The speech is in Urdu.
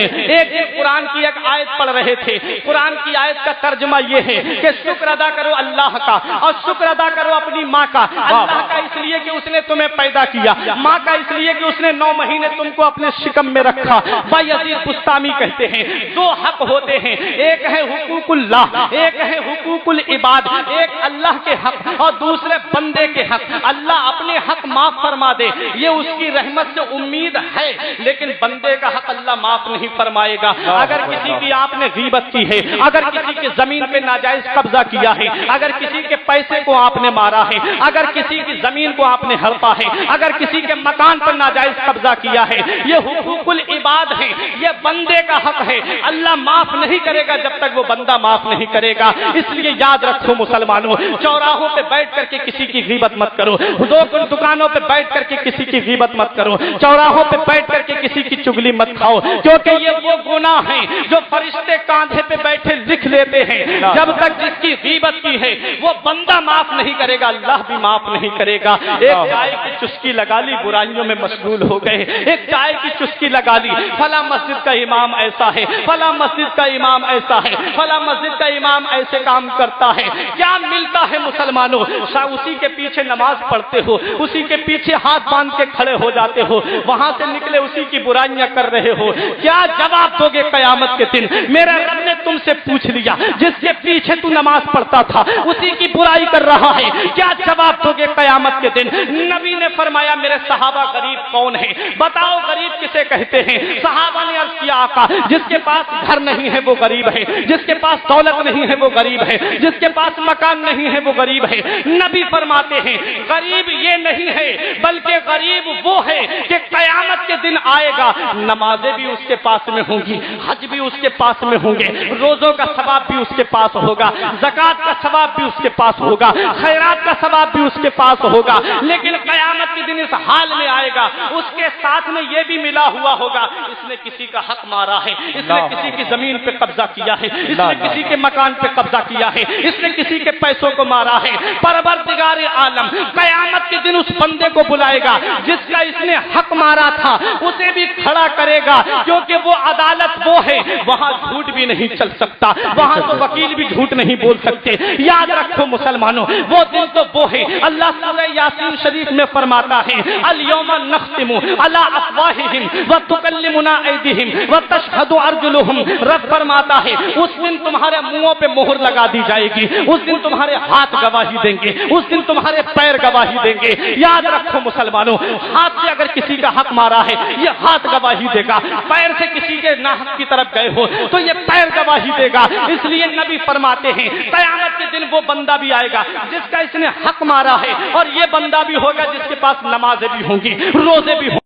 ہیں. ایک دن قرآن کی ایک آیت پڑھ رہے تھے. قرآن کی آیت کا ترجمہ یہ ہے کہ شکر ادا کرو اللہ کا اور شکر ادا کرو اپنی ماں کا. اللہ کا اس لیے کہ اس نے تمہیں پیدا کیا, ماں کا اس لیے کہ اس نے 9 مہینے تم کو اپنے شکم میں رکھا. بایزید بستامی کہتے ہیں 2 حق ہوتے ہیں, ایک ہے حقوق اللہ, ایک ہے حقوق العباد, ایک اللہ کے حق اور دوسرے بندے کے حق. اللہ اپنے حق معاف فرما دے یہ اس کی رحمت سے امید ہے, لیکن بندے کا حق اللہ معاف نہیں فرمائے گا. اگر کسی کی آپ نے غیبت کی ہے, اگر کسی کی زمین پہ ناجائز قبضہ کیا ہے, اگر کسی کے پیسے کو آپ نے مارا ہے, اگر کسی کی زمین کو آپ نے ہڑپا ہے, اگر کسی کے مکان پر ناجائز قبضہ کیا ہے, یہ حقوق العباد ہے, یہ بندے کا حق ہے. اللہ معاف نہیں کرے گا جب تک وہ بندہ معاف نہیں کرے گا. اس لیے یاد رکھو مسلمانوں, چوراہوں پہ بیٹھ کر کے کسی کی غیبت مت کرو, دکانوں پہ بیٹھ کر کے کسی کی غیبت مت کرو, چوراہوں پہ بیٹھ کر کے کسی کی چگلی مت کھاؤ, کیونکہ یہ وہ گناہ ہیں جو فرشتے کاندھے پہ بیٹھے لکھ لیتے ہیں. جب تک جس کی غیبت کی ہے وہ بندہ معاف نہیں کرے گا, اللہ بھی معاف نہیں کرے گا. ایک چائے کی چسکی لگا لی, برائیوں میں مشغول ہو گئے. ایک چائے کی چسکی لگا لی, فلاں مسجد کا امام ایسا ہے, فلاں مسجد کا امام ایسا ہے, فلاں مسجد کا امام ایسے کام کرتا ہے. کیا ملتا ہے مسلمانوں؟ اسی کے پیچھے نماز پڑھتے ہو, اسی کے پیچھے ہاتھ باندھ کے کھڑے ہو جاتے ہو, وہاں سے نکلے اسی کی برائیاں کر رہے ہو. کیا جواب دو گے قیامت کے دن؟ میرے رب نے تم سے پوچھ لیا, جس کے پیچھے تو نماز پڑھتا تھا اسی کی برائی کر رہا ہے, کیا جواب دو گے قیامت کے دن؟ نبی نے فرمایا میرے صحابہ غریب کون ہے؟ بتاؤ غریب کسے کہتے ہیں؟ صحابہ نے عرض کیا آقا جس کے پاس گھر نہیں ہے وہ غریب ہے, جس کے پاس دولت نہیں ہے وہ غریب ہے, جس کے پاس مکان نہیں ہے وہ غریب ہے. نبی فرماتے ہیں غریب یہ نہیں ہے بلکہ غریب وہ ہے کہ قیامت کے دن آئے گا, نمازیں بھی اس کے پاس میں ہوں گی, حج بھی اس کے پاس میں ہوں گے, روزوں کا ثواب بھی اس کے پاس ہوگا, زکات کا ثواب بھی اس کے پاس ہوگا, خیرات کا ثواب بھی اس کے پاس ہوگا, لیکن قیامت کے دن اس حال میں آئے گا اس کے ساتھ میں یہ بھی ملا ہوا ہوگا اس نے کسی کا حق مارا ہے, اس نے کسی کی زمین پہ قبضہ کیا ہے, اس نے کسی کے مکان پہ قبضہ کیا ہے, اس نے کسی کے پیسوں کو مارا ہے. پروردگار عالم قیامت کے دن اس بندے کو بلائے گا جس کا اس نے حق مارا تھا, اسے بھی کھڑا کرے گا, کیونکہ وہ عدالت وہ ہے وہاں جھوٹ بھی نہیں چل سکتا, وہاں تو وکیل بھی جھوٹ نہیں بول سکتے. یاد رکھو مسلمانوں, وہ دن تو وہ ہے. اللہ سورہ یاسین شریف میں فرماتا ہے الیوم نختم علی افواہہم وتکلمنا ایدیہم وتشہد ارجلہم. رب فرماتا ہے اس دن تمہارے منہوں پہ مہر لگا دی جائے گی, اس دن تمہارے ہاتھ گواہی دیں گے, اس دن تمہارے پیر گواہی دیں گے. یاد رکھو مسلمانوں, ہاتھ سے اگر کسی کا حق مارا ہے یہ ہاتھ گواہی دے گا, پیر سے کسی کے ناحق کی طرف گئے ہو تو یہ پیر گواہی دے گا. اس لیے نبی فرماتے ہیں قیامت کے دن وہ بندہ بھی آئے گا جس کا اس نے حق مارا ہے, اور یہ بندہ بھی ہوگا جس کے پاس نمازیں بھی ہوں گی, روزے بھی ہوں